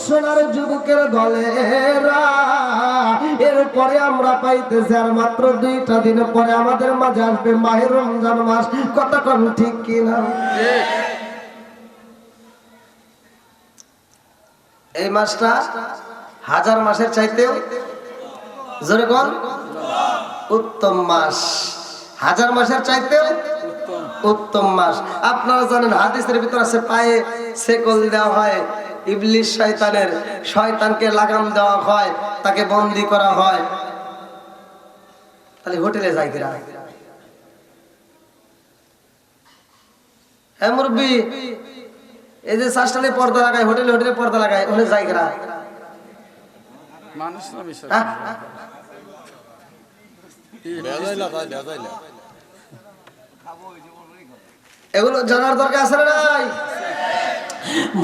সোনার যুবকের দলেরা, এরপরে আমরা পাইতেছি আর মাত্র 2টা দিন পরে আমাদের মাঝে আসবে মাহে রমজান মাস। কতক্ষণ ঠিক কিনা? এই মাসটা হাজার মাসের চাইতেও জোরে কোন উত্তম মাস, হাজার মাসের চাইতেও উত্তম মাস। আপনারা জানেন হাদিসের ভিতর আছে পায়ে শেকল দেওয়া হয়, ইবলিস শয়তানকে লাগাম দেওয়া হয়, তাকে বন্দী করা হয়। তাহলে হোটেলে যাই কিনা? হ্যাঁ মুরব্বী, এই যে শাসটালে পর্দা লাগায়, হোটেলে হোটেলে পর্দা লাগায়, ওখানে যাই কিনা? মানুষ না বিষয় এগুলো জানার দরকার আছে না নাই?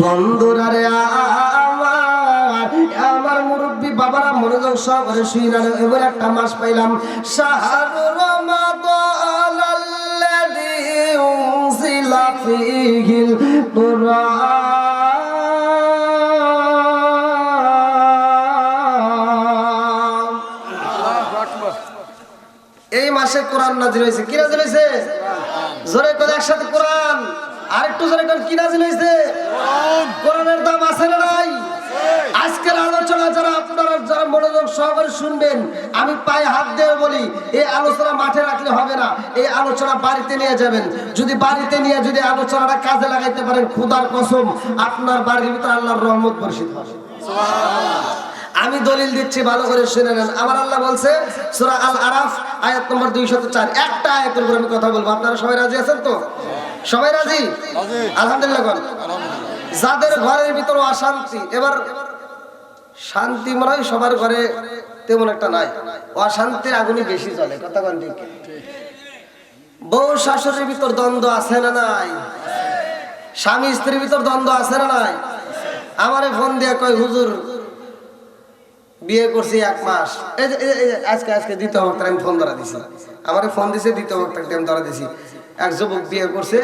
বন্ধুরা রে আমার মুরব্বী বাবারা মনোযোগ সহকারে শুনেন। এবার একটা মাস পাইলাম, শাহরুর রমাদান আল্লাযী উনজিলা ফীহিল কুরআন। এই মাসে কোরআন নাযিল হয়েছে। কি নাযিল হয়েছে? জোরে করে একসাথে কোরআন। আরেকটু জোরে করে কি নাযিল হয়েছে? কোরআনের দাম আছে না নাই? আজকের আলোচনা যারা মনোযোগ সহকারে শুনবেন, আমি পায়ে হাত দিয়ে বলি, এই আলোচনা মাঠে রাখলে হবে না, এই আলোচনা বাড়িতে নিয়ে যাবেন। যদি বাড়িতে নিয়ে যদি আলোচনাটা কাজে লাগাইতে পারেন, খোদার কসম আপনার বাড়ির ভিতরে আল্লাহর রহমত বর্ষিত হবে। আমি দলিল দিচ্ছি, ভালো করে শুনে নেন। আমার আল্লাহ বলছে সূরা আল আরাফ আয়াত নম্বর 204, একটা আয়াতের উপর আমি কথা বলবো। আপনারা সবাই রাজি আছেন তো? সবাই রাজি? আলহামদুলিল্লাহ। যাদের ঘরের ভিতর অশান্তি, এবার শান্তি মনে হয় সবার ঘরে তেমন একটা নাই, অশান্তির আগুনই বেশি চলে। কথা বলেন ঠিক? বউ শাশুড়ির ভিতর দ্বন্দ্ব আছে না নাই? স্বামী স্ত্রীর ভিতর দ্বন্দ্ব আছে না নাই? আমারে ফোন দিয়ে কয়, হুজুর বিয়ে করছি 1 মাস, আজকে দ্বিতীয় বক্তার আমি ফোন ধরা দিছি। আমারে ফোন দিছে, দ্বিতীয় বক্তাকে আমি ধরা দিছি। এক যুবক বিয়ে করছে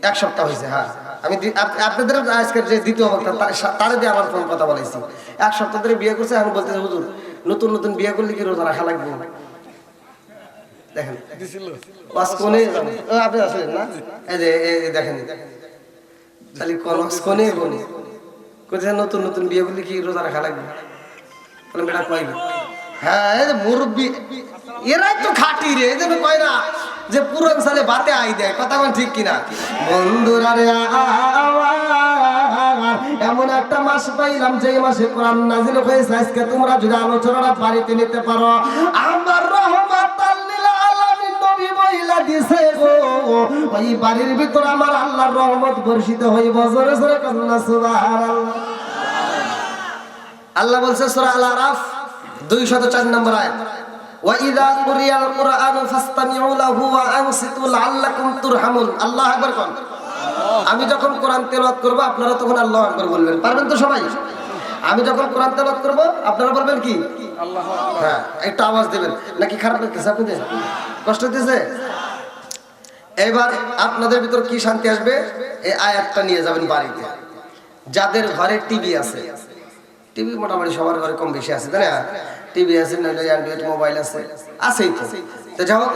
1 সপ্তাহ হয়েছে। হ্যাঁ, আমি আপনাদের আজকের যে দ্বিতীয় বক্তা তারে দিয়ে আমার ফোন কথা বলাইছি। 1 সপ্তাহ ধরে বিয়ে করছে। আমি বলতেছি, হুজুর নতুন নতুন বিয়ে করলে কি রোজা রাখা লাগবে? দেখেন আপনি আসলেন না, এই যে দেখেন খালি কোনে বলি নতুন নতুন বিয়ে করলে কি রোজা রাখা লাগবে? বেটা কইবে হ্যাঁ, এই যে মুরব্বী এরাই তো খাটি রে, এই জন্য কয় না যে পুরান সালে বাতে আই দেয়। কথা বল ঠিক কিনা? বন্ধুরা রে এমন একটা মাস পাইলাম যে মাসে কোরআন নাযিল হয়েছে। আজকে তোমরা যদি আলোচনাটা বাড়িতে নিতে পারো, আমার রহমাতাল লিল আলামিন নবী বইলা দিছে গো, ওই বাড়ির ভিতর আমার আল্লাহর রহমত বর্ষিত হইব। জোরে জোরে কান্না সুবহানাল্লাহ। আল্লাহ বলছে সূরা আল আরাফ 204 নম্বর আয়াত, ওয়া ইযা কুরিয়াল কুরআনু ফাসতামিউ লাহু ওয়া আনসিতু লাআল্লাকুম তুরহামুন। আল্লাহু আকবার কোন। আমি যখন কোরআন তেলাওয়াত করব আপনারা তখন আল্লাহু আকবার বলবেন, পারবেন তো সবাই? আমি যখন কোরআন তেলাওয়াত করব আপনারা বলবেন কি? আল্লাহু আকবার। হ্যাঁ, একটা আওয়াজ দিবেন। নাকি খারাপ লাগতেছে আপনাদের? কষ্ট হইতেছে? এবার আপনাদের ভিতর কি শান্তি আসবে? এই আয়াতটা নিয়ে যাবেন বাড়িতে। যাদের ঘরে টিভি আছে, টিভি মোটামুটি সবার ঘরে কম বেশি আছে, তাই না? টিভি আছে, নইলে অ্যান্ড্রয়েড মোবাইল আছে, আছেই তো। তো যাই হোক,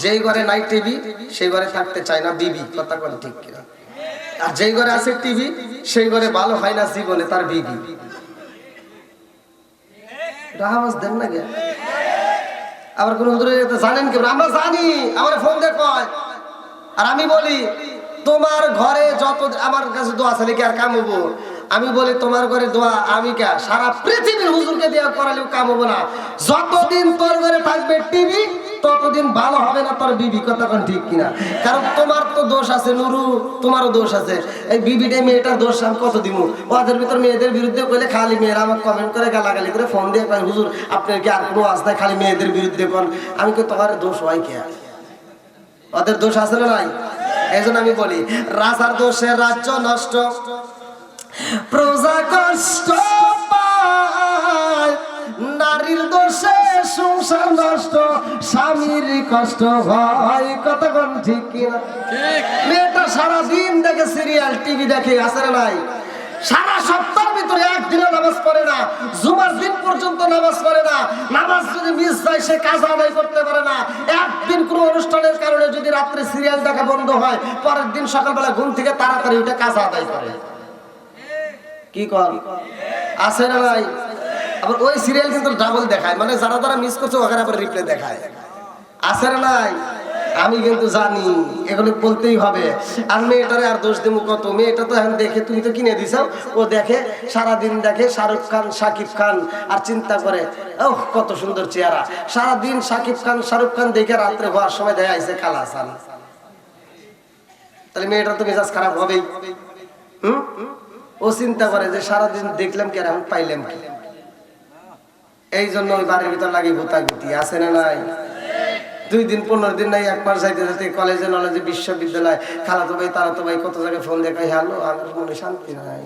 যেই ঘরে নাই টিভি সেই ঘরে থাকতে চায় না বিবি। কথা বল ঠিক কিনা? আর যেই ঘরে আছে টিভি সেই ঘরে ভালো হয় না জীবনে তার বিবি। আওয়াজ দেন না গে। আবার কোন জানেন কেমন? আমরা জানি, আমার ফোন দিয়ে কয়। আর আমি বলি তোমার ঘরে যত, আমার কাছে দোয়া আছে নাকি আর কাম হবো? আমি বলি তোমার ঘরে দোয়া আমি কে সারা পৃথিবীর হুজুরকে দেওয়া করালেও কাম হবো না। যতদিন তোর ঘরে থাকবে টিভি ততদিন ভালো হবে না তোর বিবি। কথা কোন ঠিক কিনা? কারণ তোমার তো দোষ আছে নুরু, তোমারও দোষ আছে। এই বিবিটা মেয়েটার দোষ আমি কত দিব? ওদের ভিতর মেয়েদের বিরুদ্ধে কইলে খালি মেয়েরা আমার কমেন্ট করে গালাগালি করে ফোন দিয়ে কয়, হুজুর আপনার কি আর কোনো আজ নাই, খালি মেয়েদের বিরুদ্ধে কোন? আমি কই তোমার দোষ হয় কে? ওদের দোষ আছে না নাই? এই জন্য আমি বলি রাজার দোষে রাজ্য নষ্ট, প্রজা কষ্ট পায়, নারীর দোষে সংসার নষ্ট, স্বামীর কষ্ট হয়। কতক্ষণ ঠিক কিনা? মেয়েটা সারা দিন দেখে সিরিয়াল টিভি দেখে, আছে না নাই? সারা সপ্তাহের ভিতরে একদিনও নামাজ পড়ে না, জুমার দিন পর্যন্ত নামাজ পড়ে না। নামাজ যদি মিস যায় সে কাজা আদায় করতে পারে না। একদিন কোনো অনুষ্ঠানের কারণে যদি রাত্রে সিরিয়াল দেখা বন্ধ হয়, পরের দিন সকালবেলা ঘুম থেকে তাড়াতাড়ি উঠে কাজা আদায় করে। কি কর, আছে না নাই? আবার ওই সিরিয়াল কিন্তু ডাবল দেখায়, মানে যারা যারা মিস করছে ওখানে আবার রিপ্লে দেখায়, আছে না নাই? আমি কিন্তু জানি এগুলো বলতেই হবে। আর মেয়েটারে আর দোষ দেবো কত? মেয়েটা তো এখন দেখে, তুমি তো কিনে দিছ, ও দেখে সারাদিন দেখে শাহরুখ খান শাকিব খান আর চিন্তা করে ও কত সুন্দর চেহারা। সারাদিন শাকিব খান শাহরুখ খান দেখে রাত্রে হওয়ার সময় দেখা আইসে কালা সান। তাহলে মেয়েটা তো মেজাজ খারাপ হবেই। ও চিন্তা করে যে সারাদিন দেখলাম কি আর এখন পাইলাম কি। এই জন্য ওই বাড়ির ভিতর লাগে ভূতাগুতি, আছে না নাই? 2 দিন 15 দিন নাই, 1 মাস যাইতে যাইতে কলেজে নলেজে বিশ্ববিদ্যালয় খালাতো ভাই তারাতো ভাই কত জায়গায় ফোন দেখাই, হ্যালো, আমার মনে শান্তি নাই।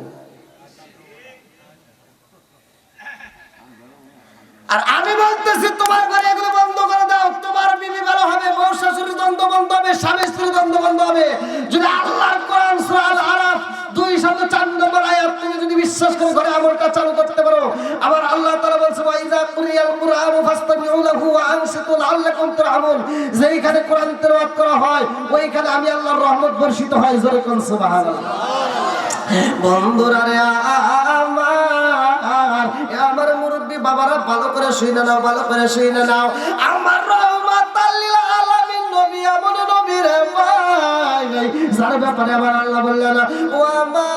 আর আমি বলতেছি তোমার ঘরে এগুলো বন্ধ করে দাও, তোমার বিবি ভালো হবে, বউ শাশুড়ি দ্বন্দ্ব বন্ধ হবে, স্বামী স্ত্রী দ্বন্দ্ব বন্ধ হবে। যদি আল্লাহর কোরআন সূরা আল আরাফ 204 নম্বর আয়াত তুমি যদি বিশ্বাস করে ঘরে আমলটা চালু করতে পারো, আমার আল্লাহ তাআলা বলছে ওয়া ইযা কুরিয়াল কুরআনু ফাসতামিউ লাহু ওয়া আনসিতু লাআল্লাকুম তুরহামুন। যেইখানে কোরআন তেলাওয়াত করা হয় ওইখানে আমি আল্লাহর রহমত বর্ষিত হয়। জোরে কোন সুবহানাল্লাহ। বন্ধুরা রে আমার মুরব্বী বাবারা ভালো করে শুনে নাও, ভালো করে শুনে নাও। আমার রহমাতাল লিল আলামিন নবী এমন নবী রে ভাই, যার ব্যাপারে আমার আল্লাহ বললেন ওয়া মা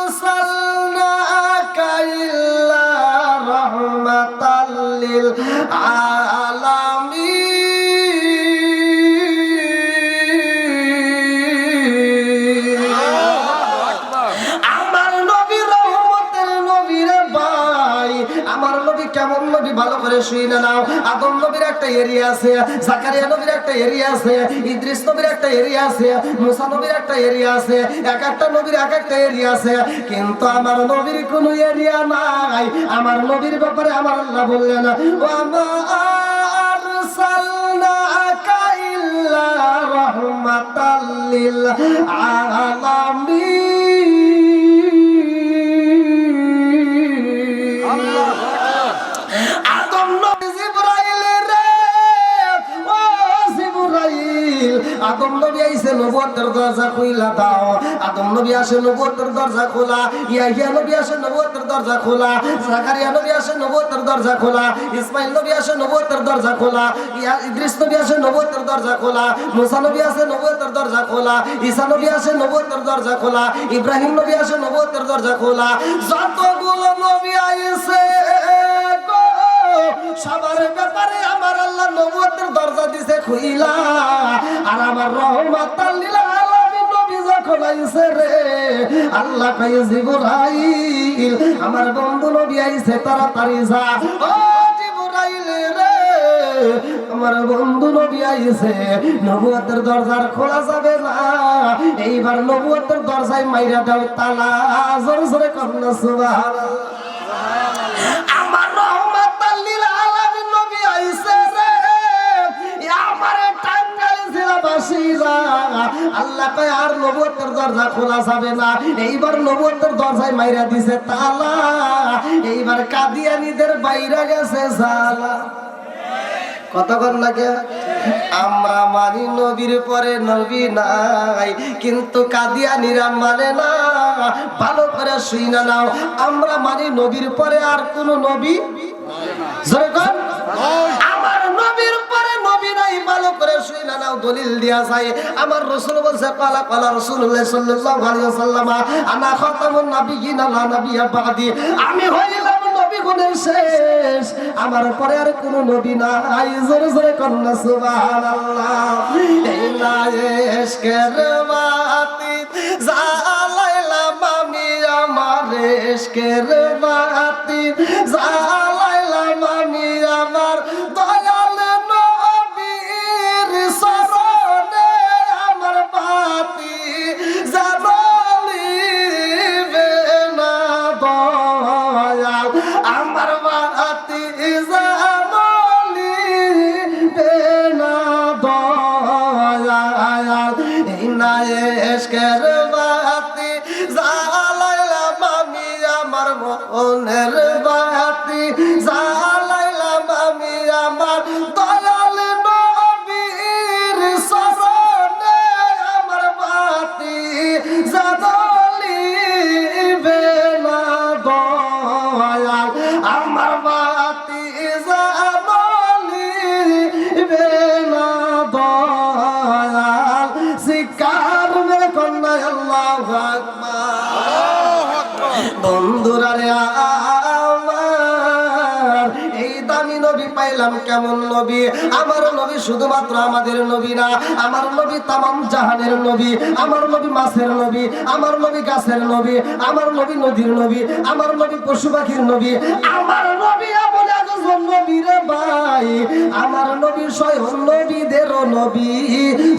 আরসালনাকা ইল্লা রাহমাতাল লিল আলামিন। কেমন নবী ভালো করে শুনে নাও। আদম নবীর একটা এরিয়া আছে, জাকারিয়া নবীর একটা এরিয়া আছে, ইদ্রিস নবীর একটা এরিয়া আছে, মুসা নবীর একটা এরিয়া আছে। এক একটা নবীর এক একটা এরিয়া আছে, কিন্তু আমার নবীর কোনো এরিয়া নাই। আমার নবীর ব্যাপারে আমার আল্লাহ বললেন ওয়া মা আরসালনাকা ইল্লা রাহমাতাল লিল আলামিন। আদম নবী আইছে নবুয়তের দরজা খুইলা দাও। আদম নবী আসে নবুয়তের দরজা খোলা, ইয়াহিয়া নবী আসে নবুয়তের দরজা খোলা, জাকারিয়া নবী আসে নবুয়তের দরজা খোলা, ইসমাইল নবী আসে নবুয়তের দরজা খোলা, ইদ্রিস নবী আসে নবুয়তের দরজা খোলা, মুসা নবী আসে নবুয়তের দরজা খোলা, ঈসা নবী আসে নবুয়তের দরজা খোলা, ইব্রাহিম নবী আসে নবুয়তের দরজা খোলা। যতগুলো নবী আইছে সবার ব্যাপারে আমার আল্লাহ নবুয়তের দরজা দিছে খুইলা। আর আমার রহমাতাল লিল আলামিন নবী যখন আইছে রে, আল্লাহ কয় জিবরাইল আমার বন্ধু নবী আইছে তাড়াতাড়ি যা। ও জিবরাইল রে, আমার বন্ধু নবী আইছে, নবুয়তের দরজার খোলা যাবে না, এইবার নবুয়তের দরজায় মাইরা দাও তালা। জোরে জোরে কন্যা সুবহানাল্লাহ। আমার রহমাতাল লিল আলামিন নবী আইছে রে, আমারে টাঙ্গাইল জেলাবাসীরা আল্লাহ কয় আর নবুয়তের দরজা খোলা যাবে না, এইবার নবুয়তের দরজায় মাইরা দিছে তালা। এইবার কাদিয়ানীদের বাইরে গেছে জালা। কতক্ষণ লাগে? আমরা মানি নবীর পরে নবী নাই, কিন্তু কাদিয়ানীরা মানে না। ভালো করে শুইনা নাও, আমরা মানি নবীর পরে আর কোন নবী নাই। আমার নবীর পরে নবী নাই, ভালো করে শুইনা নাও। দলিল দিয়া যায়, আমার রাসূল বলেছে ক্বালা ক্বালা রাসূলুল্লাহ সাল্লাল্লাহু আলাইহি ওয়াসাল্লাম আনা খাতামুন নাবিয়্যিনা লা নাবিয়্যা বাদি। আমি হইলাম নবী গুণের শেষ, আমার পরে আর কোন নবী নাই। জোরে জোরে কন্যা সুবহানাল্লাহ। এই না ইশকের বাতি জ্বালাইলাম আমি, আমার ইশকের বাতি জ্বালাইলাম আমি, আমার দয়াল নবীর শরণে আমার বাতি জ্বালিবে না দয়াল, আমার বাতি জ্বালিবে না দয়াল। মনের বাতি জ্বালাইলাম আমি আমার দয়াল নবীর চরণে আমার বাতি জ্বালিবে না দয়াল আমার বাতি জ্বালিবে না দয়াল শিকার মেরে কন্যা আল্লাহু আকবার বন্ধুরা রে আমার এই দামি নবী পাইলাম কেমন নবী আমার নবী শুধুমাত্র আমাদের নবী না আমার নবী তামাম জাহানের নবী আমার নবী মাছের নবী আমার নবী গাছের নবী আমার নবী নদীর নবী আমার নবী পশু পাখির নবী আমার নবী বলে একজন নবী রে ভাই আমার নবী স্বয়ং নবীদেরও নবী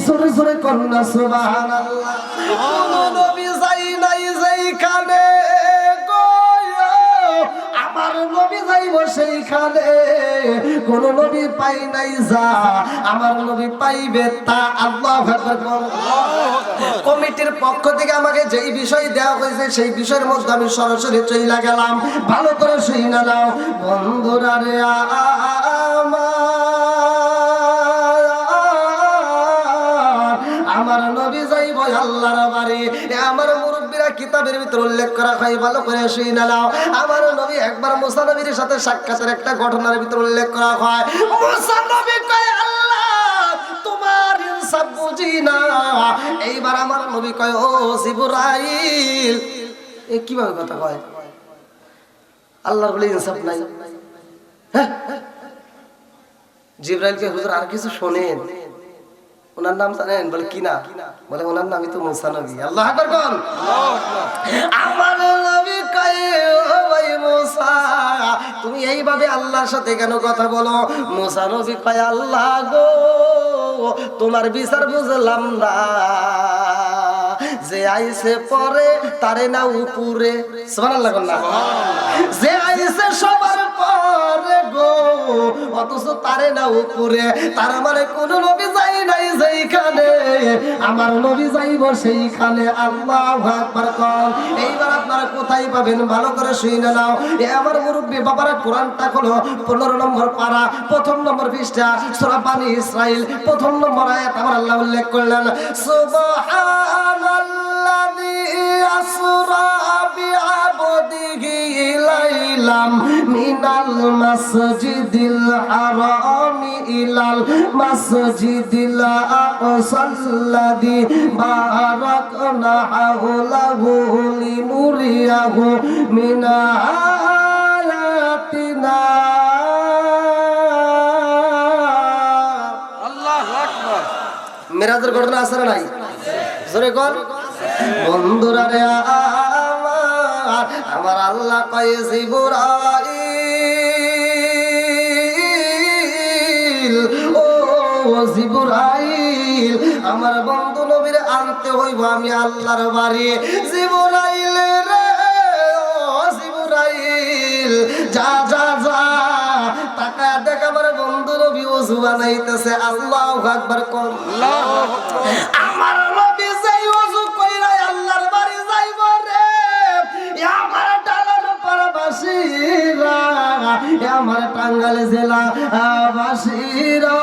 সুরে সুরে কন্যা সুবহানাল্লাহ কোন নবী যাই নাই যেইখানে আমার নবী যাইব সেইখানে কোন নবী পাই নাই যা আমার নবী পাইবে তা আল্লাহু আকবার কমিটির পক্ষ থেকে আমাকে যেই বিষয় দেওয়া হয়েছে সেই বিষয়ের মধ্যে আমি সরাসরি চইলা গেলাম ভালো করে শুইনা নাও বন্ধুরা রে আমার নবী যাইব আল্লাহর বাড়ি আমার মুরব্বিরা কিতাবের ভিতর উল্লেখ করা হয় ভালো করে শুইনা নাও আমার নবী একবার মুসা নবীর সাথে সাক্ষাতের একটা ঘটনার ভিতর উল্লেখ করা হয় মুসা নবী কয় আল্লাহ তোমার ইনসাফ বুঝি না এইবার আমার নবী কয় ও জিবরাইল এ কিভাবে কথা কয় আল্লাহর বলে ইনসাফ নাই হ্যাঁ জিবরাইলকে হুজুর আর কিছু শোনেন ওনার নাম জানেন বলে কি না বলে ওনার নামই তো মুসা নবী আল্লাহু আকবার কোন আমার নবী কয় ও ভাই মুসা তুমি এইভাবে আল্লাহর সাথে কেন কথা বলো মুসা নবী কয় আল্লাহ গো তোমার বিচার বুঝলাম না যে আইছে পরে তারে না উপরে সুবহানাল্লাহ কোন না যে আইছে সবার পরে গো অথচ তারে না উপরে তার মানে কোন নবী যাই নাই যেইখানে আমার নবী যাইব সেইখানে আল্লাহু আকবার কোন এইবার আপনারা কোথায় পাবেন ভালো করে শুনে নাও এ আমার মুরব্বি বাবারা কোরআনটা খোলো 15 নম্বর পারা প্রথম নম্বর পৃষ্ঠা সূরা বানী ইসরাইল প্রথম নম্বর আয়াত আমার আল্লাহ উল্লেখ করলেন সুবহানাল্লাযী আসরা বিআবদিহি লাইলাম মিনাল মাসজিদিল হারামি ইলাল মাসজিদিল আকসাল্লাযী বারাকনা হাওলাহু লিনুরিয়াহু মিন আয়াতিনা আল্লাহু আকবার মিরাজের ঘটনা আছে না নাই জোরে কোন বন্ধুরা রে আমার আল্লাহ কয় জিবরাইল ও জিবরাইল আমার বন্ধু নবীর আনতে হইব আমি আল্লাহর বাড়ি জিবরাইল রে ও জিবরাইল যা যা যা টাকা দেখ আমার বন্ধু নবী ওযু বানাইতেছে আল্লাহু আকবার কোন আল্লাহু আকবার আমার নবী যাই ওযু কইরা আল্লাহর বাড়ি যাইব রে আমার টাঙ্গাইল পাড়াবাসীরা আমার টাঙ্গাইল জেলা বাসীরা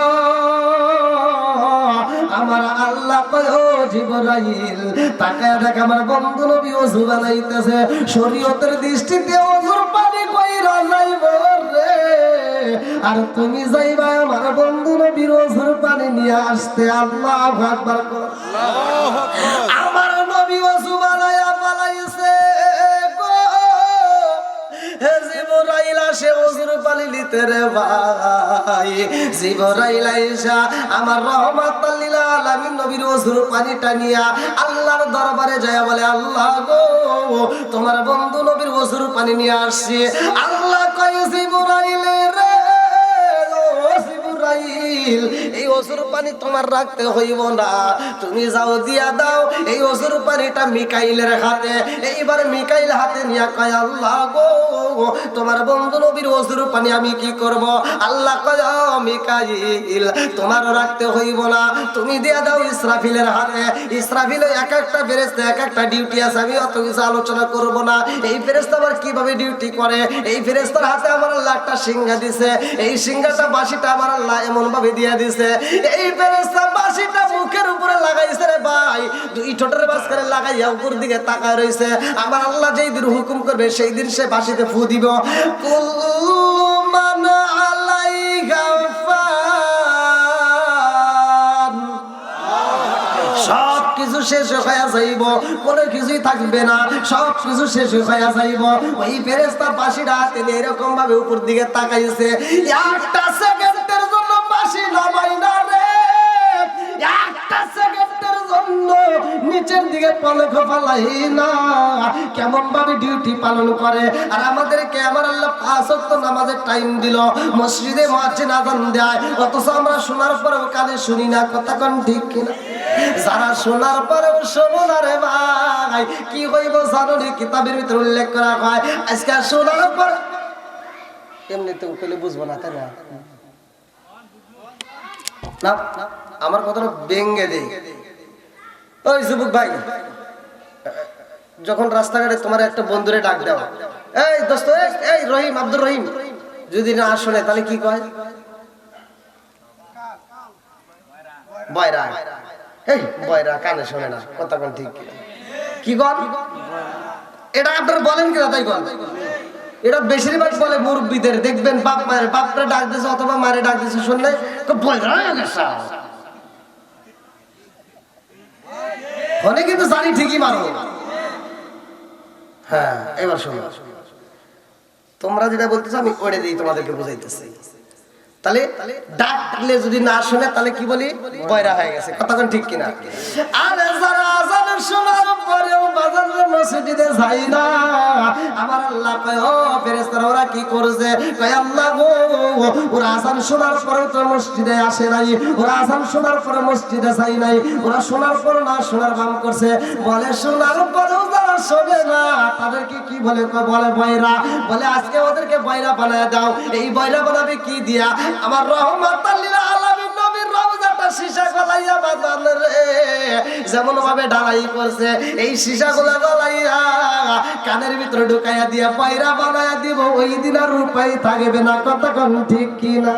আমার আল্লাহ কয় ও জিবরাইল তাকায় দেখ আমার বন্ধু নবী ওযু বানাইতেছে শরীয়তের দৃষ্টিতে ওযুর পানি কইরা যাইব রে আর তুমি যাইবা আমার বন্ধু নবীর ওযুর পানি নিয়ে আসতে আল্লাহু আকবার আল্লাহু আকবার আমার নবী ওযু বানায়া পালাইছে জিবরাইল আসে ওযুর পানি নিতে রে ভাই জিবরাইল আইসা আমার রহমাতুল লিল আলামিন নবীর ওযুর পানিটা নিয়া আল্লাহর দরবারে যায় বলে আল্লাহ গো তোমার বন্ধু নবীর ওযুর পানি নিয়ে আসছে আল্লাহ কয় জিবরাইল রে ও জিবরাইল এই ওজুর পানি তোমার রাখতে হইব না, তুমি যাও দিয়া দাও এই ওজুর পানিটা মিকাইলের হাতে। এইবার মিকাইল হাতে নিয়ে কয় আল্লাহ গো তোমার বন্ধু নবীর ওজুর পানি আমি কি করব? আল্লাহ কয় মিকাইল তোমারও রাখতে হইব না, তুমি দিয়া দাও ইসরাফিলের হাতে। ইসরাফিল এক একটা ফেরেশতা এক একটা ডিউটি আছে, আমি অত কিছু আলোচনা করব না। এই ফেরেশতা আবার কিভাবে ডিউটি করে, এই ফেরেশতার হাতে আমার আল্লাহ একটা সিংহা দিছে, এই সিংহাটা বাঁশিটা আমার আল্লাহ এমন ভাবে দিয়া দিছে, এই ফেরেশতা বাঁশিটা মুখের উপরে লাগাইছে রে ভাই, দুই ঠোঁটের মাঝখানে লাগাইয়া উপর দিকে তাকায় রইছে। আমার আল্লাহ যেই দিন হুকুম করবে সেই দিন সে বাঁশিতে ফু দিব। কুল্লু মান আলাইহা ফান, সব কিছু শেষ হয়ে যাইব, কোনো কিছুই থাকবে না, সব কিছু শেষ হয়ে যাইব। ওই ফেরেশতা বাঁশিটা হাতে নিয়ে এরকম ভাবে উপর দিকে তাকাইছে, একটা সেকেন্ডের জন্য বাঁশি নামাই না রে, একটা সেকেন্ডের জন্য নিচের দিকে পলক ফালাই না। কেমন ভাবে ডিউটি পালন করে। আর আমাদেরকে আমার আল্লাহ 5 ওয়াক্ত নামাজের টাইম দিল, মসজিদে মুয়াজ্জিন আযান দেয়, অথচ আমরা শোনার পরেও কানে শুনি না। কথা কোন ঠিক কিনা? যারা শোনার পরেও শোনো না রে ভাই, কি হইব জানো নি? কিতাবের ভিতরে উল্লেখ করা হয় আজকে শোনার পর এমনি তো কইলে বুঝবো না, তাই না? না আমার কথাটা বেঙ্গে দেই। ওই যুবক ভাই, যখন রাস্তাঘাটে তোমার একটা বন্ধুরে ডাক দাও, এই দোস্ত, এই রহিম, আব্দুর রহিম, যদি না শোনে তাহলে কি কয়? বয়রা, এই বয়রা, কানে শোনে না। কথা কোন ঠিক কি কন? এটা আপনারা বলেন কিনা তাই কন? এটা বেশিরভাগ বলে মুরব্বীদের, দেখবেন বাপ মায়ের, বাপরে ডাক দিছে অথবা মারে ডাক দিছে, শুনলে তো বয়রা হলে কিন্তু জানি ঠিকই মারো। হ্যাঁ এবার শোনো, তোমরা যেটা বলতেছো আমি করে দিই, তোমাদেরকে বুঝাইতেছি। তাহলে ডাকলে যদি না শুনে তাহলে কি বলি? বয়রা হয়ে গেছে। কথা কোন ঠিক কিনা? আরে যারা আযান শোনার পরেও বাজারের মসজিদে যায় না, আমার আল্লাহ কয় ও ফেরেশতারা ওরা কি করছে? কয় আল্লাহ গো ওরা আযান শোনার পরেও তো মসজিদে আসে নাই, ওরা আযান শোনার পরে মসজিদে যায় নাই, ওরা শোনার পর না শোনার ভান করছে। বলে শোনার পরেও যারা শোনে না তাদেরকে কি বলে? বলে বয়রা। বলে আজকে ওদেরকে বয়রা বানায় দাও। এই বয়রা বানাবে কি দিয়া? আমার রহমাতাল লিল আলামিন নবীর রওজাটা সীসা গলাইয়া বাজান রে, যেমন ভাবে ঢালাই করছে, এই সীসাগুলা গলাইয়া কানের ভিতরে ঢুকাইয়া দিয়া বয়রা বানায়া দিব। ওই দিন আর উপায় থাকবে না। কথা কোন ঠিক কি না?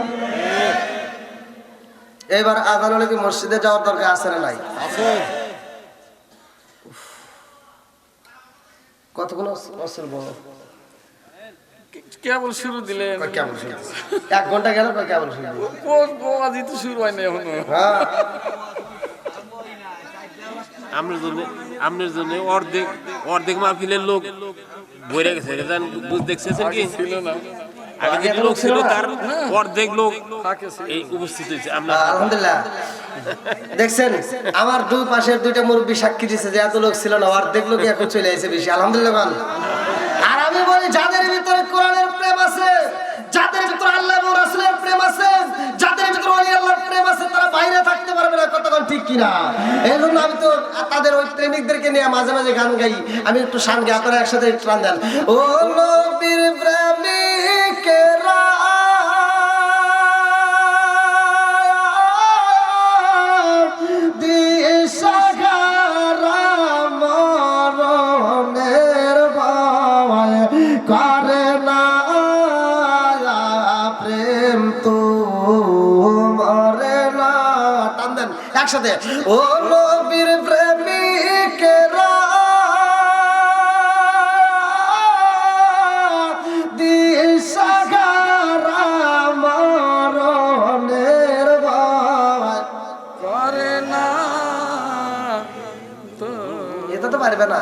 এবার আযান হলে কি মসজিদে যাওয়ার দরকার আছে না নাই? আছে। কতগুলো অসল বলো, কেবল শুরু দিলেন, কেবল শুরু 1 ঘন্টা গেল, কেবল শুরু আজই তো শুরু হয় না এখনো। আপনার জন্য অর্ধেক মাহফিলের লোক বইরে গেছে, দেখছেন কি? ছিল না আগে যে লোক ছিল তার অর্ধেক লোক এই উপস্থিত হয়েছে। আলহামদুলিল্লাহ দেখছেন, আমার দুই পাশের দুইটা মুরব্বী সাক্ষী দিচ্ছে যে এত লোক ছিল না, অর্ধেক লোক এখন চলে আসে বেশি। আলহামদুলিল্লাহ। আর আমি বলি যাদের ভিতরে কোরআনের প্রেম আছে, যাদের ভিতরে আল্লাহ এবং রাসূলের প্রেম আছে, যাদের ভিতরে ওলি আল্লাহর প্রেম আছে, তারা বাইরে থাকতে পারবে না। কতক্ষণ ঠিক কিনা? এই জন্য আমি তো তাদের ওই প্রেমিকদেরকে নিয়ে মাঝে মাঝে গান গাই। আমি একটু শান গাই, আপনারা একসাথে গান দেন। ও নবীর প্রেমিকেরা একসাথে, ও নবীর প্রেমিকেরা দিশাহারা মরণের ভয় করে না, এটা তো পারবে না,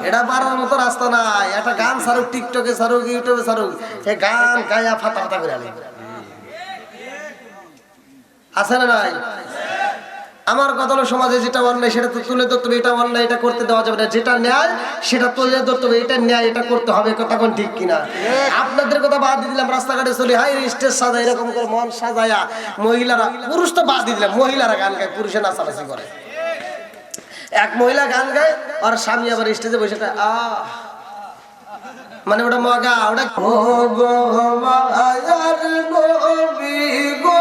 এটা পারার মতো রাস্তা নাই। একটা গান ছাড়ুক, টিকটকে ছাড়ুক, ইউটিউবে ছাড়ুক, সে গান গায়া ফাটা ফাটা করে আনে, আছে না নাই? আমার কথা হলো সমাজে যেটা অন্যায় সেটা তো তুলে ধরতে হবে, এটা অন্যায় এটা করতে দেওয়া যাবে না, যেটা ন্যায় সেটা তুলে ধরতে হবে, এটা ন্যায় এটা করতে হবে, কথা কোন ঠিক কিনা? আপনাদের কথা বাদ দিয়ে দিলাম, রাস্তাঘাটে চলি হাই স্টেজ সাজা এরকম করে মন সাজায়া মহিলারা, পুরুষ তো বাদ দিয়ে দিলাম, মহিলারা গান গায়, পুরুষে নাচানাচি করে। এক মহিলা গান গায় আর স্বামী আবার স্টেজে বসে মানে ওটা মগা, ওটা ও গো মায়ার নবী গো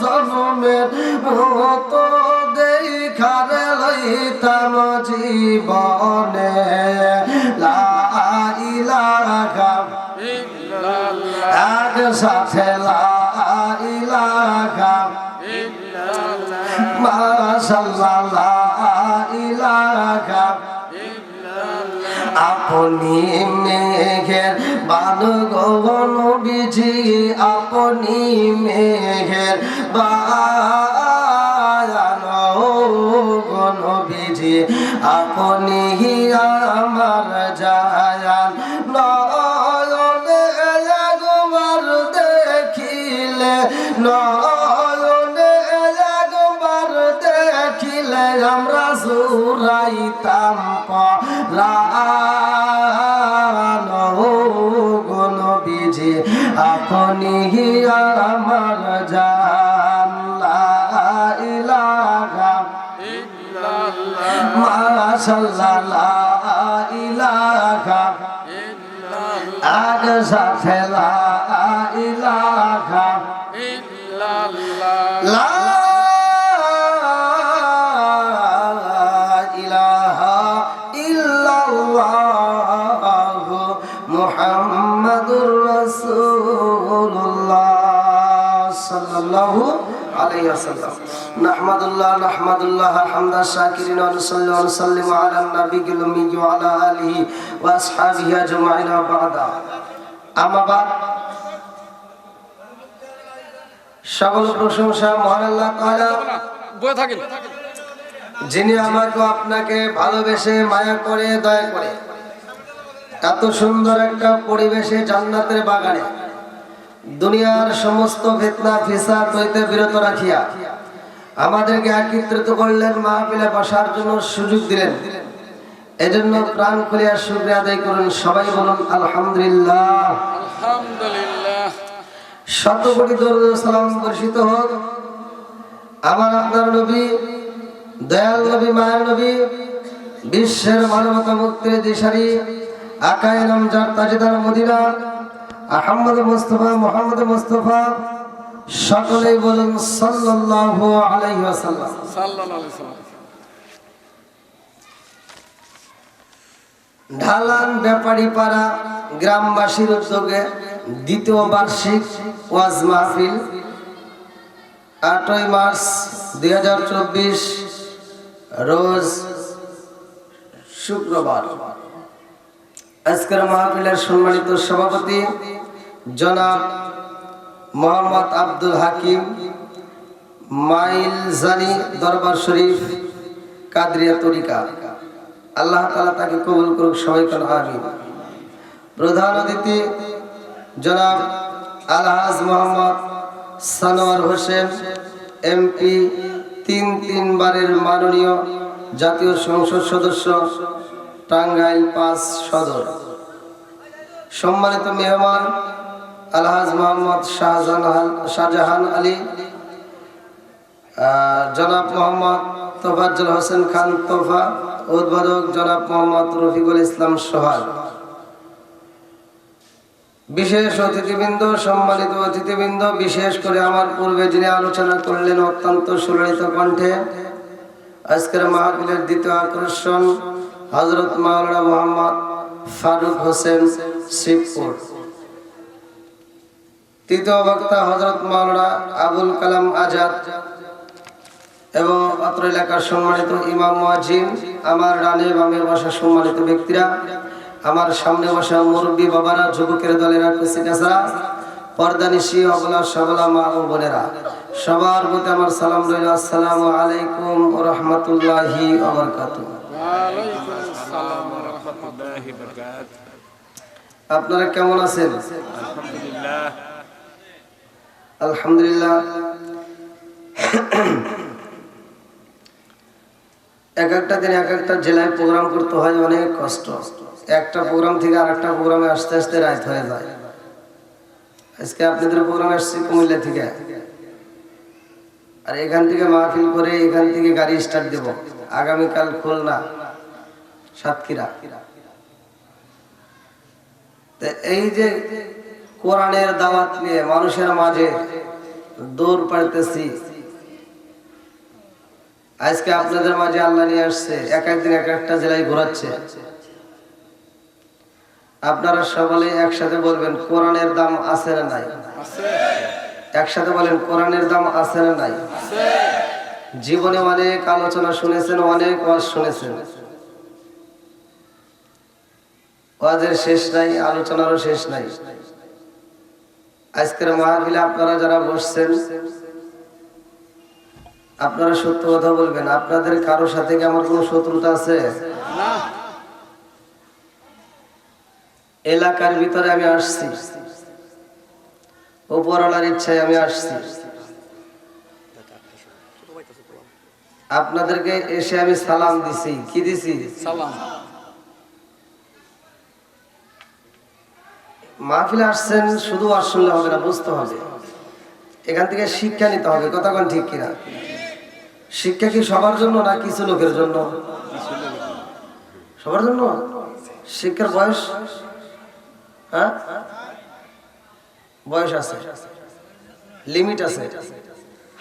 জনমের মতো দেখারে লইতাম জীবনে লা ইলাহা ইল্লাল্লাহ, এক সাথে লা ইলাহা ইল্লাল্লাহ, মাশাআল্লাহ লা ইলাহা আপনি মেঘের বানু গো নবীজি, আপনি মেঘের বায়ানো গো নবীজি, আপনি আমার জায়ান নয়নে একবার দেখিলে, নয়নে একবার দেখিলে আমরা সুরাইতাম পরাণ গো নবীজি, আপনি আমার জান লা ইলাহা ইল্লাল্লাহ, মাশাআল্লাহ লা ইলাহা ইল্লাল্লাহ, আগ সাথে লা ইলাহা ইল্লাল্লাহ, লা মুহাম্মাদুর রাসূলুল্লাহ সাল্লাল্লাহু আলাইহি ওয়াসাল্লাম। নাহমাদুল্লাহ হামদা শাকিরিন ওয়া নুসাল্লি ওয়া নুসাল্লিমু আলা নাবিয়িল উম্মি ওয়া আলা আলিহি ওয়া আসহাবিহি আজমাইন বা'দা। আম্মা বা'দ, সকল প্রশংসা মহান আল্লাহ তাআলা, বয়ে থাকেন, যিনি আমাকে আপনাকে ভালোবেসে মায়া করে দয়া করে এত সুন্দর একটা পরিবেশে জান্নাতের বাগানে দুনিয়ার সমস্ত ফিতনা ফিসাদ হইতে বিরত রাখিয়া আমাদেরকে একত্রিত করলেন, মাহফিলে বসার জন্য সুযোগ দিলেন। এজন্য প্রাণ খুলিয়া শুকরিয়া আদায় করুন। সবাই বলুন আলহামদুলিল্লাহ। আলহামদুলিল্লাহ। শত কোটি দরুদ ও সালাম বর্ষিত হোক আমার আপনার নবী, দয়াল নবী, মায়ের নবী, বিশ্বের মানবতা মুক্তির দিশারি আকায়ে নামজাদ তাজদার মদিনা আহমদ মুস্তাফা, মুহাম্মদ মুস্তাফা, সকলেই বলুন সাল্লাল্লাহু আলাইহি ওয়াসাল্লাম। সাল্লাল্লাহু আলাইহি ওয়াসাল্লাম। ঢালান ব্যাপারী পাড়া গ্রামবাসীর উদ্যোগে দ্বিতীয় বার্ষিক ওয়াজ মাহফিল 8ই মার্চ 2024 রোজ শুক্রবার। আজকের মাহফিলের সম্মানিত সভাপতি জনাব মোহাম্মদ আব্দুল হাকিম, মাইল জানি দরবার শরীফ কাদরিয়া তরিকা, আল্লাহ তাআলা তাকে কবুল করুক, সবাই বলেন আমিন। প্রধান অতিথি জনাব আলহাজ মোহাম্মদ সানোয়ার হোসেন, এমপি, 3 বারের মাননীয় জাতীয় সংসদ সদস্য, টাঙ্গাইল 5 সদর। সম্মানিত মেহমান আলহাজ মোহাম্মদ শাহজাহান আলী, জনাব মোহাম্মদ তোফাজ্জল হোসেন খান তোফা, উদ্বোধক জনাব মোহাম্মদ রফিকুল ইসলাম সোহাগ। বিশেষ অতিথিবৃন্দ, সম্মানিত অতিথিবৃন্দ, বিশেষ করে আমার পূর্বে যিনি আলোচনা করলেন অত্যন্ত সুললিত কণ্ঠে, আজকের মাহফিলের দ্বিতীয় আকর্ষণ হযরত মাওলানা মোহাম্মদ ফারুক হোসেন শিবপুর। তৃতীয় বক্তা হযরত মাওলানা আবুল কালাম আজাদ এবং অত্র এলাকার সম্মানিত ইমাম মুয়াজ্জিন, আমার ডানে বামে বসা সম্মানিত ব্যক্তিরা, আমার সামনে বসা মুরব্বী বাবারা, যুবকের দলেরা, কুচিকাছারা, পর্দানিশী, অবলা সবলা মা ও বোনেরা, সবার প্রতি আমার সালাম রইল। আসসালামু আলাইকুম ওয়া রাহমাতুল্লাহি ওয়া বারাকাতুহু। ওয়ালাইকুম আসসালাম ওয়া রাহমাতুল্লাহি ওয়া বারাকাতুহু। আপনারা কেমন আছেন? আলহামদুলিল্লাহ। আলহামদুলিল্লাহ। এক একটা দিন এক একটা জেলায় প্রোগ্রাম করতে হয়, অনেক কষ্ট। একটা প্রোগ্রাম থেকে আর একটা প্রোগ্রামে আসতে আসতে রাত হয়ে যায়। আজকে আপনাদের প্রোগ্রাম আসছে কুমিল্লা থেকে, আর এখান থেকে মাহফিল করে এখান থেকে গাড়ি স্টার্ট দেব, আগামীকাল খুলনা সাতক্ষীরা। এই যে কোরআনের দাওয়াত নিয়ে মানুষের মাঝে দৌড় পাড়তেছি, আজকে আপনাদের মাঝে আল্লাহ নিয়ে আসছে, এক একদিন এক একটা জেলায় ঘোরাচ্ছে। আপনারা সকলে একসাথে বলবেন কোরআনের দাম আছে না নাই? একসাথে বলেন কোরআনের দাম আছে না নাই? জীবনে অনেক আলোচনা শুনেছেন, অনেক ওয়াজ শুনেছেন, ওয়াজের শেষ নাই, আলোচনারও শেষ নাই। আজকের মাহফিলে আপনারা যারা বসছেন, আপনারা সত্য কথা বলবেন। আপনাদের কারো সাথে কি আমার কোনো শত্রুতা আছে? না। এলাকার ভিতরে আমি আসছি, উপরওয়ালার ইচ্ছায় আমি আসছি। আপনাদেরকে এসে আমি সালাম দিছি। কি দিছি? সালাম। মাহফিলে আসছেন, শুধু আর শুনলে হবে না, বুঝতে হবে। এখান থেকে শিক্ষা নিতে হবে। কথা কোন ঠিক কিনা? শিক্ষা কি সবার জন্য না কিছু লোকের জন্য? সবার জন্য। শিক্ষার বয়স, হ্যাঁ, বয়স আছে, লিমিট আছে,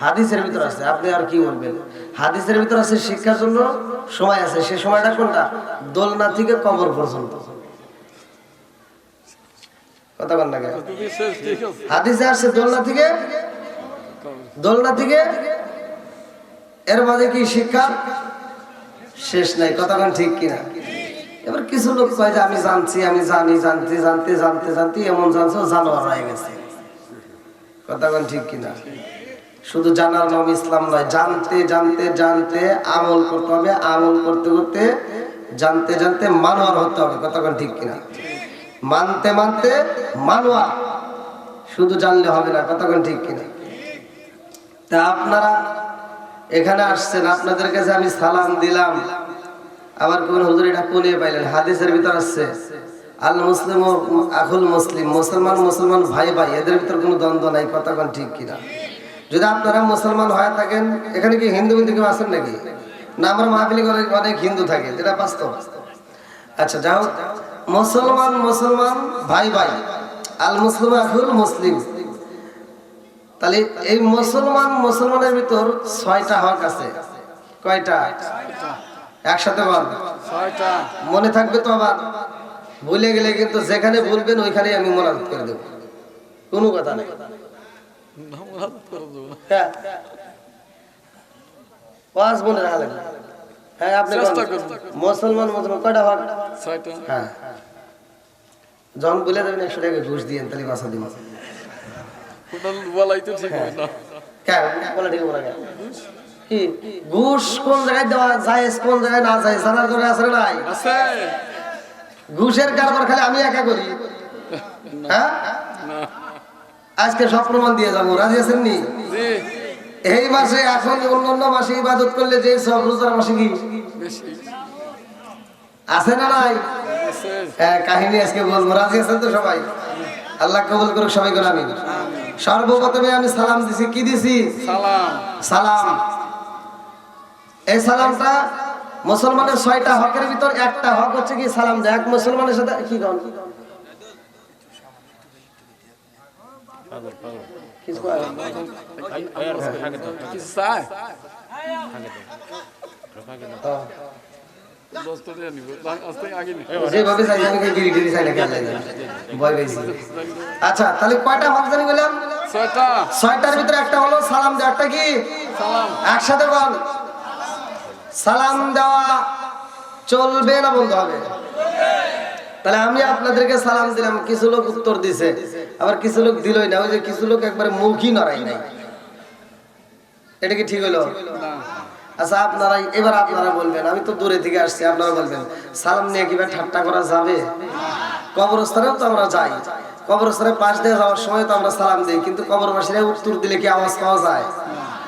হাদিসের ভিতর আছে। আপনি আর কি বলবেন? হাদিসের ভিতর আছে শিক্ষার জন্য সময় আছে। সে সময়টা কোনটা? দোলনা থেকে কবর পর্যন্ত। কথা বল না, হাদিসে আসছে দোলনা থেকে এর মাঝে কি শিক্ষা শেষ নাই। কথা বল ঠিক কিনা? এবার কিছু লোক কয় যে আমি জানছি, আমি জানি, জানতে জানতে জানতে জানতে এমন জানছে জানোয়ার হয়ে গেছে। কথা বল ঠিক কিনা? শুধু জানার নাম ইসলাম নয়, জানতে জানতে জানতে আমল করতে হবে, আমল করতে করতে জানতে জানতে মানুয়ার হতে হবে। কথা বল ঠিক কিনা? মানতে মানতে মানুয়া, শুধু জানলে হবে না। কথা বল ঠিক কিনা? তা আপনারা এখানে আসছেন, আপনাদের কাছে আমি সালাম দিলাম। আবার কোন হুজুর এটা কোনে পাইলেন? হাদিসের ভিতর আছে আল মুসলিম আখুল মুসলিম, মুসলমান মুসলমান ভাই ভাই, এদের ভিতর কোনো দ্বন্দ্ব নাই। কথা কোন ঠিক কিনা? যদি আপনারা মুসলমান হয়ে থাকেন, এখানে কি হিন্দু কিন্তু কেউ আছেন নাকি? না, আমরা মাহফিলে অনেক হিন্দু থাকে, যেটা বাস্তব। আচ্ছা যাও, মুসলমান মুসলমান ভাই ভাই, আল মুসলিম আখুল মুসলিম। তাহলে এই মুসলমানের ভিতর 6টা হক আছে। কয়টা? একসাথে বল। 6টা। মনে থাকবে তো? আবার ভুলে গেলে কিন্তু যেখানে বলবেন ওইখানে আমি মনে করে দেবো, কোনো কথা নেই। হ্যাঁ, ওয়াজ মনে রাখা লাগবে। হ্যাঁ, আপনি মুসলমান কয়টা হক? 6টা। হ্যাঁ, যখন বলে দেবেন 100 টাকা ঘুষ দিয়েন, তাহলে বাসা দিব। বলাই তো ঠিক হয় না। কেন বলে ঠিক বলা? কি ঘুষ কোন জায়গায় দেওয়া যায়, কোন জায়গায় না যায় জানার দরকার আছে নাই? আছে। ঘুষের কারবার খালি আমি একা করি? হ্যাঁ, আজকে সব প্রমাণ দিয়ে যাবো। রাজি আছেন নি? এই মাসে এখন অন্যান্য মাসে ইবাদত করলে যে সব রোজার মাসে কি আছে না নাই? হ্যাঁ, কাহিনী আজকে বলবো। রাজি আছেন তো সবাই? আল্লাহ কবুল করুক সবাই করে। আমি সর্বপ্রথমে আমি সালাম দিছি। কি দিছি? সালাম। এই সালামটা মুসলমানের 6টা হকের ভিতর একটা হক হচ্ছে কি সালাম দেয়। এক মুসলমানের সাথে কি কন যেভাবে চাই আমি গিরি গিরি চাই না কেন ভয় পেয়েছি। আচ্ছা, তাহলে কয়টা হক জানি বললাম? 6টার ভিতরে একটা হলো সালাম দেওয়া। একটা কি? একসাথে বল। সালাম দেওয়া চলবে না বলতে হবে? তাহলে আমি আপনাদেরকে সালাম দিলাম, কিছু লোক উত্তর দিছে, আবার কিছু লোক দিলই না। ওই যে কিছু লোক একবারে মুখই নড়াই নাই। এটা কি ঠিক হলো? আচ্ছা, আপনারা বলবেন। আমি তো দূরে থেকে আসছি, আপনারা বলবেন সালাম নিয়ে কিভাবে ঠাট্টা করা যাবে? কবরস্থানেও তো আমরা যাই, কবরস্থানের পাশ দিয়ে যাওয়ার সময় তো আমরা সালাম দিই, কিন্তু কবরবাসীরা উত্তর দিলে কি আওয়াজ পাওয়া যায়?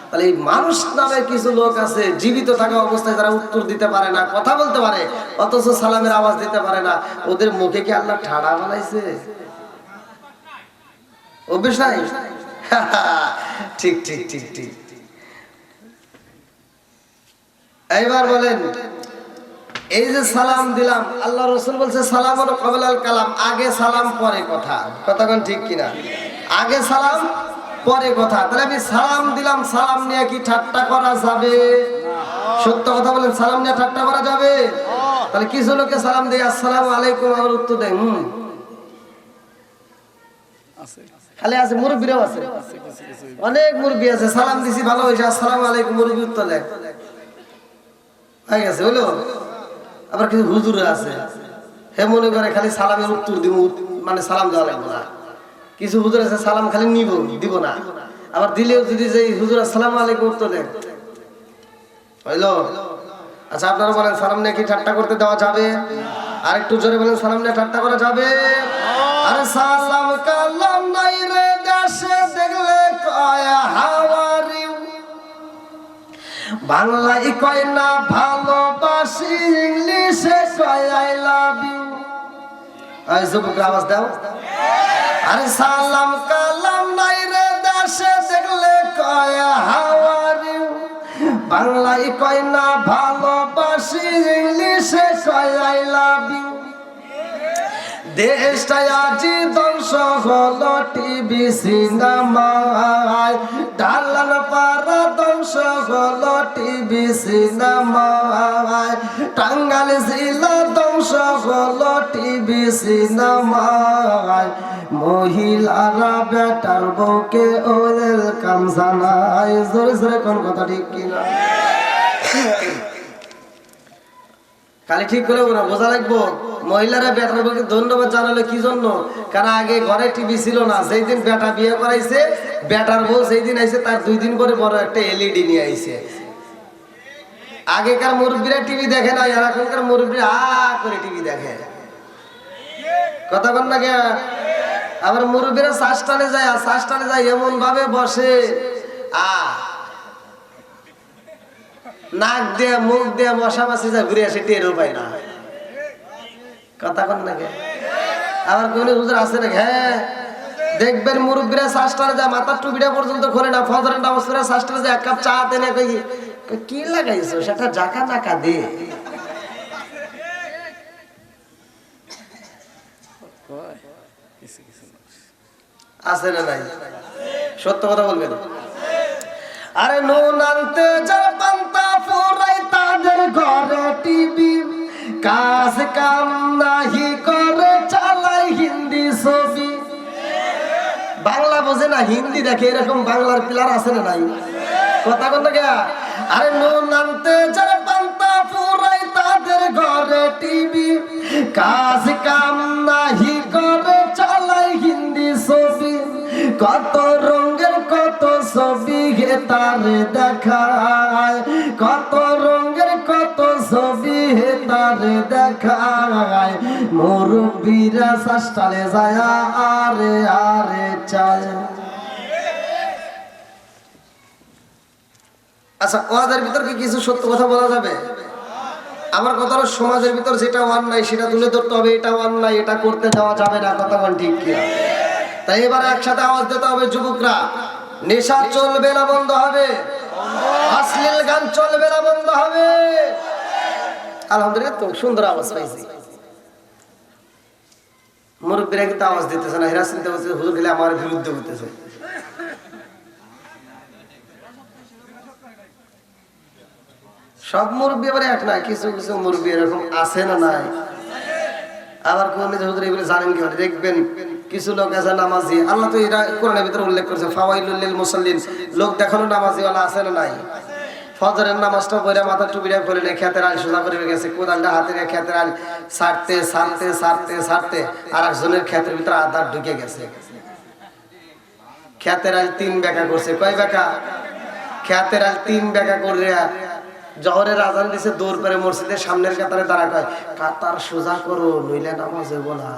তাহলে এই মানুষ নামে কিছু লোক আছে জীবিত থাকা অবস্থায় যারা উত্তর দিতে পারে না, কথা বলতে পারে, অথচ সালামের আওয়াজ দিতে পারে না। ওদের মুখে কি আল্লাহ ঠাড়া বানাইছে? অভ্যেস নাই? ঠিক ঠিক ঠিক ঠিক। এইবার বলেন, এই যে সালাম দিলাম, আল্লাহ রাসূল বলছে সালামুন ক্বাবলাল কালাম, আগে সালাম পরে কথা। কথাক্ষণ ঠিক কিনা? আগে সালাম পরে কথা। তাহলে আমি সালাম দিলাম, সালাম নিয়ে কি ঠাট্টা করা যাবে? সত্য কথা বলেন, সালাম নিয়ে ঠাট্টা করা যাবে? তাহলে কিছু লোকে সালাম দেয় আসসালামু আলাইকুম, আর উত্তর দেয় খালি আছে। মুরব্বীরাও আছে, অনেক মুরব্বী আছে, সালাম দিছি ভালো হয়েছে, আসসালামু আলাইকুম, মুরব্বী উত্তর দেয় হয়ে গেছে, হলো। আবার কিছু হুজুর আছে, হে মনে করে খালি সালামের উত্তর দিব, মানে সালাম দেওয়া লাগবে না। কিছু হুজুর আছে সালাম খালি নিব, দিব না। আবার দিলেও যদি যে হুজুর আসসালামু আলাইকুম উত্তর দেন, হইলো। আচ্ছা আপনারা বলেন, সালাম নিয়ে কি ঠাট্টা করতে দেওয়া যাবে? আর একটু জোরে বলেন, সালাম নিয়ে ঠাট্টা করা যাবে? আরে সালাম কালাম নাই রে দেশে, দেখলে কয় হাওয়ারি, বাংলায় কয় না ভালোবাসি, ইংলিশে কয় আই লাভ ইউ। এই যুবক আওয়াজ দাও। আরে সালাম কালাম নাই রে দেশে, দেখলে কয় হাউ আর ইউ, বাংলায় কয় না ভালোবাসি, ইংলিশে কয় আই লাভ ইউ। দেশটা আজি ধ্বংস হলো টিভি সিনেমায়, ডালান পাড়া ধ্বংস হলো টিভি সিনেমায়, টাঙ্গাইল জেলা ধ্বংস হলো টিভি সিনেমায়, মহিলারা বেটার বউকে ওয়েলকাম জানায়। জোরে জোরে কোন কথা ঠিক কিনা? খালি ঠিক করে ওরা বোঝা লাগবো। মহিলারা বেটার বউকে ধন্যবাদ জানালো কি জন্য? কারণ আগে ঘরে টিভি ছিল না, যেই দিন বেটা বিয়ে করাইছে, বেটার বউ সেই দিন আইছে, তার 2 দিন পরে বড় একটা এলইডি নিয়ে আইছে। আগেকার মুরব্বীরা টিভি দেখে না, আর এখনকার মুরব্বীরা করে টিভি দেখে। কথা বল না কে? আবার মুরব্বীরা শ্বাসটানে যায় এমন ভাবে বসে, নাক দিয়ে মুখ দিয়ে মশা মাছি যা ঘুরে আসে, টেরও পায় না। কথা কন নাকি? আবার কোন হুজুর আছে নাকি? হ্যাঁ, দেখবেন মুরব্বীরা শ্বাসটানে যায়, মাথার টুপিটা পর্যন্ত খোলে না, ফজরের নামাজ পড়ে শ্বাসটানে যায়, 1 কাপ চা দেনে কই কি লাগাইছো, সেটা জাকা নাকা দে। আছে না নাই? সত্য কথা বলবেন। আরে নুন আনতে যা পান্তা ফুরাই, তাদের ঘরে টিভি, কাজ কাম নাহি করে, চালাই হিন্দি ছবি। বাংলা বোঝে না, হিন্দি দেখে, এরকম বাংলার প্লেয়ার আছে না নাই? কথা কোন না? আরে নুন আনতে যা পান্তা ফুরাই, তাদের ঘরে টিভি, কাজ কাম নাহি করে, চালাই হিন্দি ছবি। কত রঙের কত ছবি হে তারে দেখায়, কত রঙের কত ছবি হে তারে দেখায়, মুরব্বীরা শ্বাসটালে যায় আরে আরে চায়। আচ্ছা, ওদের ভিতর কি কিছু সত্য কথা বলা যাবে? আমার কথা হলো, সমাজের ভিতর যেটা অন্যায় সেটা তুলে ধরতে হবে, এটা অন্যায়, এটা করতে দেওয়া যাবে না। কথা বল ঠিক কিনা? তাই এবার একসাথে আওয়াজ দিতে হবে, যুবকরা, নেশা চলবে না, বন্ধ হবে। অশ্লীল গান চলবে না, বন্ধ হবে। আলহামদুলিল্লাহ, তো সুন্দর আওয়াজ পাইছি। মুরব্বীরা কিন্তু আওয়াজ দিতেছে না, হেরা চিন্তা করছে হুজুর গেলে আমার বিরুদ্ধে হইতেছে। সব মুরব্বী আবার এক না, কিছু কিছু মুরব্বী এরকম আছে না নাই? আবার কোন হুজুর এগুলো জানেন কি? দেখবেন কিছু লোক আছে নামাজি, আল্লাহ তো এটা কোরআনের ভিতরে উল্লেখ করেছে, ফাওয়াইলুল লিল মুসাল্লিন, লোক দেখানো নামাজি ওয়ালা আছে না নাই? ফজরের নামাজটা পড়ে মাথা টুপিটা খুলে নিয়ে খেতের আল সোজা করে গেছে, কোদালটা হাতে নিয়ে খেতের আল ছাড়তে ছাড়তে ছাড়তে ছাড়তে আর একজনের ক্ষেতের ভিতরে আধার ঢুকে গেছে। খেতের আল 3 বেকা করছে। কয় বেকা? খেতের আল 3 বেকা করে জহরের আজান দিছে, দৌড় করে মসজিদের সামনের কাতারে দাঁড়া, কয় কাতার সোজা করো নইলে নামাজ হইব না।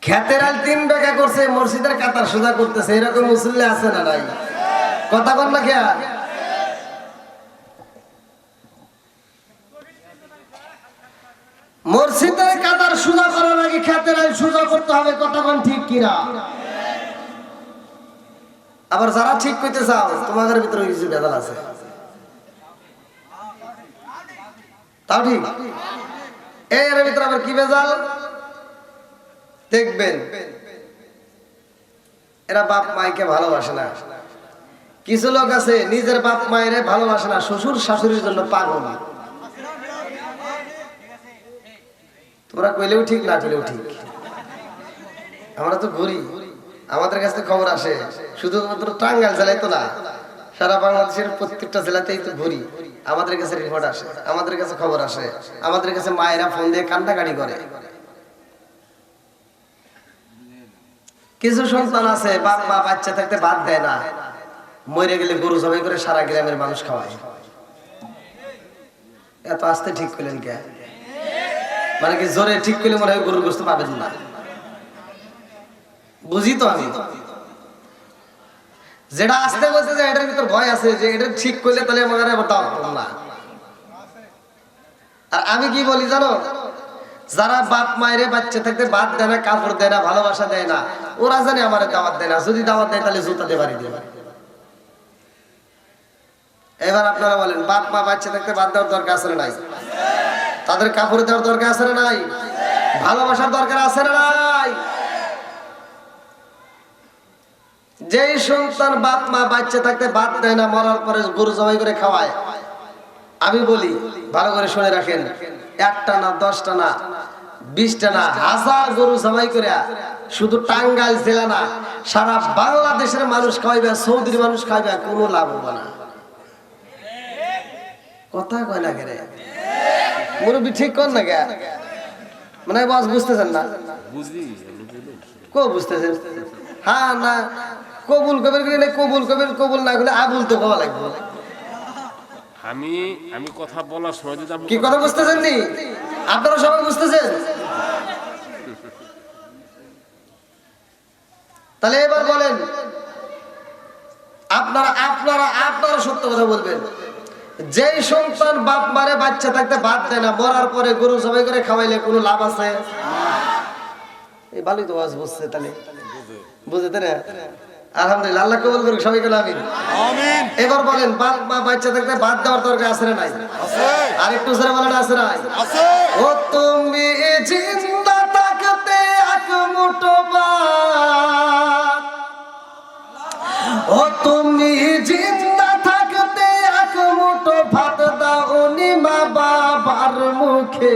খেতের আল 3 টাকা করছে, মসজিদের কাতার সোজা করতেছে, এরকম মুসল্লি আছে না নাই? কথা বল না খেয়া। মসজিদের কাতার সোজা করার আগে খেতের আল সোজা করতে হবে, কথা বল ঠিক কিনা? আবার যারা ঠিক করতে চাও তোমাদের ভিতরে কিছু ভেজাল আছে, তাও ঠিক। এর ভিতরে আবার কি ভেজাল দেখবেন, এরা বাপ মাইকে ভালোবাসে না। কিছু লোক আছে নিজের বাপ মায়ের ভালোবাসে না, শ্বশুর শাশুড়ির জন্য পাগল। তোমরা কইলেও ঠিক না কইলেও ঠিক, আমরা তো ঘুরি, আমাদের কাছে খবর আসে। শুধুমাত্র টাঙ্গাইল জেলায় তো না, সারা বাংলাদেশের প্রত্যেকটা জেলাতেই তো ঘুরি। আমাদের কাছে রিপোর্ট আসে, আমাদের কাছে খবর আসে, আমাদের কাছে মায়েরা ফোন দিয়ে কান্নাকাটি করে। কিছু সন্তান আছে বাপ মা বাচ্চা থাকতে বাদ দেয় না, মরে গেলে গরু জবাই করে সারা গ্রামের মানুষ খাওয়ায়। এত আস্তে ঠিক করলেন কে? মানে কি জোরে ঠিক করলে মনে হয় গরুর গোশত পাবেন না? বুঝি তো আমি, যেটা আস্তে বলছে যে এটার ভিতর ভয় আছে যে এটা ঠিক করলে তাহলে আমাদের আবার দাওয়াত পাবো না। আর আমি কি বলি জানো, যারা বাপ মায়ের বাচ্চা থাকতে বাদ দেয় না, কাপড় দেয় না, ভালোবাসা দেয় না, ওরা জানে আমার দাওয়াত দেয় না। যদি দাওয়াত দেয় তাহলে জুতাতে বাড়ি দেবে। এবার আপনারা বলেন, বাপ মা বাচ্চা থাকতে বাদ দেওয়ার দরকার আছে না নাই? তাদের কাপড় দেওয়ার দরকার আছে না নাই? ভালোবাসার দরকার আছে না নাই? যেই সন্তান বাপ মা বাচ্চা থাকতে বাদ দেয় না, মরার পরে গরু জবাই করে খাওয়ায়, আমি বলি ভালো করে শুনে রাখেন, 1টা না 10টা না 20টা না 1000 গরু জবাই করে শুধু টাঙ্গাইল জেলা না সারা বাংলাদেশের মানুষ খাওয়াইবে, সৌদির মানুষ খাওয়াইবে, কোনো লাভ হবে না। কথা কয় না কেন মুরব্বি? ঠিক কর না কে? মানে বস বুঝতেছেন না? বুঝলি কো বুঝতেছেন? হ্যাঁ না কবুল কবির গেলে কবুল কবির, কবুল না গেলে আবুল তো কওয়া লাগবে। আমি কথা বলার সময় যদি আপনি কি কথা বুঝতেছেন নি? আপনারা সবাই বুঝতেছেন? তাহলে এবার বলেন, আপনারা সত্য কথা বলবেন। যেই সন্তান বাপ মারে বাচ্চা থাকতে বাদ দেয় না, মরার পরে গরু জবাই করে খাওয়াইলে কোনো লাভ আছে? এই ভালোই তো আওয়াজ বুঝছে, তাহলে বুঝতে না? আলহামদুলিল্লাহ, আল্লাহ কবুল করুক সবাইকে, আমিন। এবার বলেন, বাপ মা বাচ্চা থাকতে বাদ দেওয়ার দরকার আছে না নাই? আর একটু জোরে বলেন, আছে না? ও তুমি জিন্দা থাকতে এক মুঠো ভাত, ও তুমি জিন্দা থাকতে এক মুঠো ভাত দাও নি মা বাবার মুখে,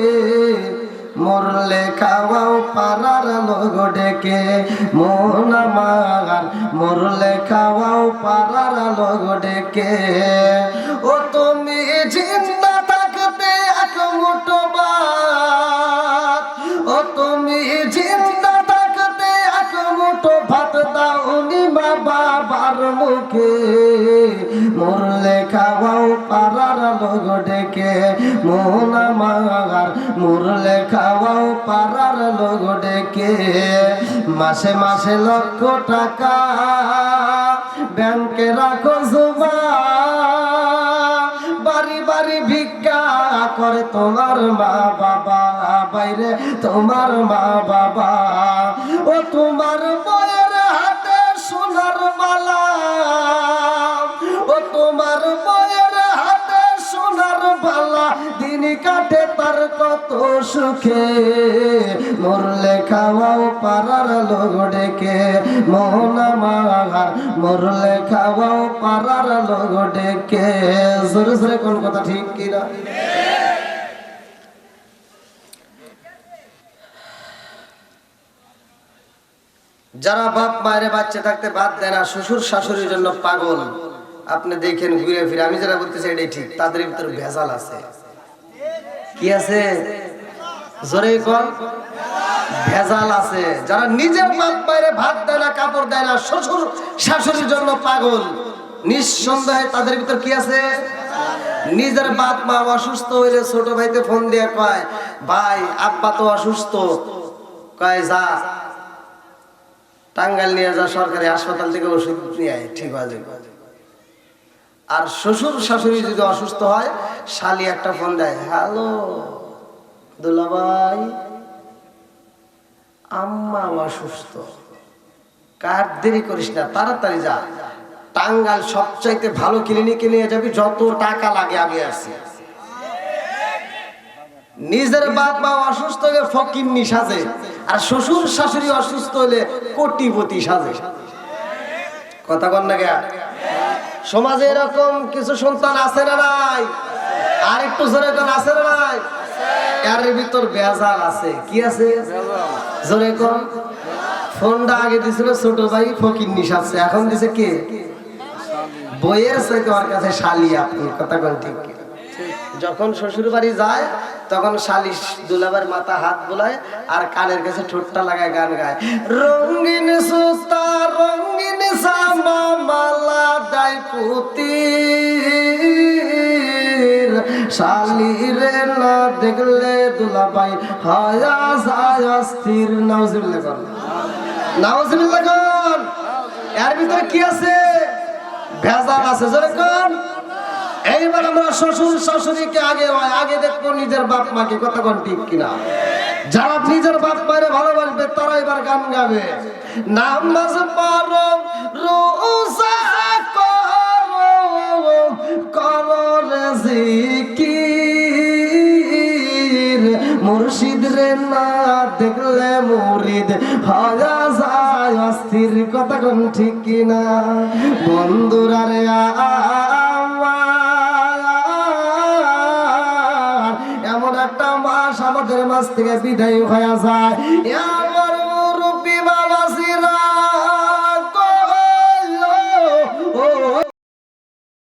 মরলে খাওয়াও পাড়ার লোক ডেকে, মন আমার মরলে খাওয়াও পাড়ার লোক ডেকে। ও তুমি জিন্দা থাকতে এক মুঠো ভাত, ও তুমি জিন্দা থাকতে এক মুঠো ভাত দাও নি মা বাবার মুখে, মরলে খাওয়াও পাড়ার লোক ডেকে, মন আমার মরলে খাওয়াও পাড়ার লোক ডেকে। মাসে মাসে লক্ষ টাকা ব্যাংকে রাখো জমা, বাড়ি বাড়ি ভিক্ষা করে তোমার মা বাবা, বাইরে তোমার মা বাবা। ও তোমার বয়ের হাতে সোনার মালা, ও তোমার বয়ের হাতে সোনার বালা, দিন কাটে তার কত সুখে, মরলে খাওয়াও পাড়ার লোক ডেকে, মোহন আমার মরলে খাওয়াও পাড়ার লোক ডেকে। জোরে জোরে কোন কথা ঠিক কিনা? যারা বাপ মায়ের বাচ্চা থাকতে বাদ দেয় না, শ্বশুর শাশুড়ির জন্য পাগল, আপনি দেখেন ঘুরে ফিরে, আমি যারা বলতেছি এটাই ঠিক, তাদের ভিতরে ভেজাল আছে। কি আছে? জোরে কোন? ভেজাল আছে। যারা নিজের বাপ মায়ের ভাত দেয় না, কাপড় দেয় না, শ্বশুর শাশুড়ির জন্য পাগল, নিঃসন্দেহে তাদের ভিতর কি আছে? নিজের বাপ মা অসুস্থ হইলে ছোট ভাইতে ফোন দিয়ে কয়, ভাই আব্বা তো অসুস্থ, কয় যা টাঙ্গাইল নিয়ে যা সরকারি হাসপাতাল থেকে ওষুধ নিয়ে আয়, ঠিক হয়ে যাবে। আর শ্বশুর শাশুড়ি যদি অসুস্থ হয়, শালি একটা ফোন দেয়, হ্যালো দুলাভাই, আম্মা অসুস্থ, কার দেরি করিস না, তাড়াতাড়ি যা, টাঙ্গাইল সবচাইতে ভালো ক্লিনিকে নিয়ে যাবি, যত টাকা লাগে আগে আসি। নিজের বাপ মা অসুস্থ হলে ফকিন্নি সাজে, আর শ্বশুর শাশুড়ি অসুস্থ হলে কোটিপতি সাজে। কথা কন না কে? সমাজে এরকম কিছু সন্তান আছে না নাই? আর একটু জোরে কোন আছে না নাই? এর ভিতর বেজাল আছে। কি আছে? জোরে কোন। ফোনটা আগে দিছিল ছোট ভাই ফকিন্নি সাজছে, এখন দিছে কে? বইয়ের চাইতে ওর কাছে শালি। আপনি কথা কোন ঠিক? যখন শ্বশুর বাড়ি যায় তখন শালি দুলাবার মাথা হাত বোলায় আর কানের কাছে ঠোঁটটা লাগায় গান গায়, রঙিন সুতা রঙিন সামা মালা দাই পুতি, শালি রে না দেখলে দুলাভাই হায়া যায় অস্থির। নাউজুবিল্লাহ কোন, নাউজুবিল্লাহ কোন। এর ভিতরে কি আছে? ভেজাল আছে। জোরে কোন। এইবার আমরা শ্বশুর শাশুড়িকে আগে দেখবো নিজের বাপ মাকে। কথা কোন ঠিক কিনা? যারা নিজের বাপ মায়ের ভালোবাসবে তারা এবার গান গাবে, নামাজ পড়ো রোজা করো করো রে জিকির, মুর্শিদ রে না দেখলে মুরিদ হয়ে যায় অস্থির। কথা কোন ঠিক কিনা? বন্ধুরা রে এমন একটা মাস আমাদের মাছ থেকে বিদায় হয়ে যায়।